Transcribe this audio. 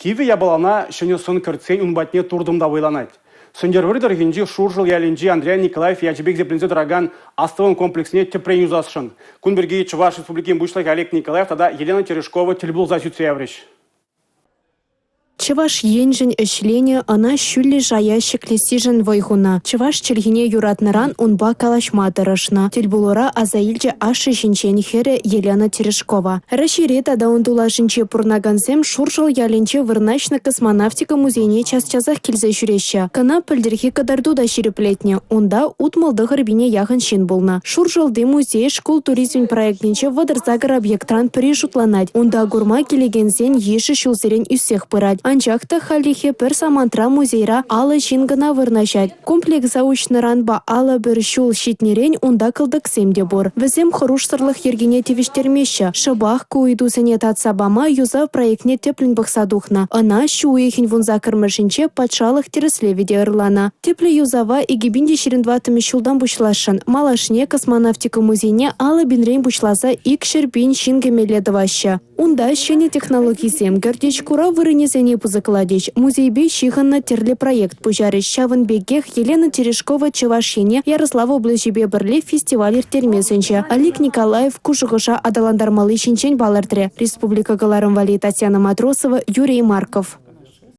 Киві ябалана шыны сын кіртсен үнбатне турдымда ойланать. Сөндервірдір генде шуржыл ялінже Андрей Николаев ячебек зеплінзе дыраган астывын комплексне тепрен юзасшын. Күнберге Чуваш Республикин бушлаг Олег Николаев тада Елена Терешкова телебулза сүтсеявреш. Чываш енжін эшлене ана шүлі жая шеклесижін войгуна. Чываш челгине юратныран унба калашмадырышна. Тельбулура азаилже ашы жинчен хере Елена Терешкова. Рашире тада ундула жинче пурнагансем шуржыл ялінче вырначна космонавтика музейне час-часах келзе жүреща. Кана пілдерхи кадарду да ширеплетне. Унда утмалды ғырбине яғын шин болна. Шуржылды музей школ туризм проектненче вадырзагар объектран пережутланать. Унда гурма келегенсен еші шулсерен үссех пырать. Анчакта халихе пер самантра музейра алы жингана вырнашать. Комплекс заучныранба алы бір шул щитнерен унда кылдык семде бор. Візем хорушсырлых ергене тевештермеші. Шыбах куиду санетат сабама юза проектне теплін бақсадухна. Ана шуехин вунза кірмішінче патшалық тереслеведе ырлана. Теплі юзава егебинде шеріндватымы шулдан бушлашын. Малашне космонавтика музейне алы бинрейн бушласа икшер-бин шингемеледываща. Унда шене технологизем гердеч кура вырынезене пузыкладеч. Музейбе шиханна терлі проект пужарыш шавын бегех Елена Терешкова Чевашене Ярослава облажибе бірле фестивалер термесенче. Олег Николаев кушығыша адаландармалы шинчен балардре. Республика Галарым Вали Татьяна Матросова, Юрий Марков.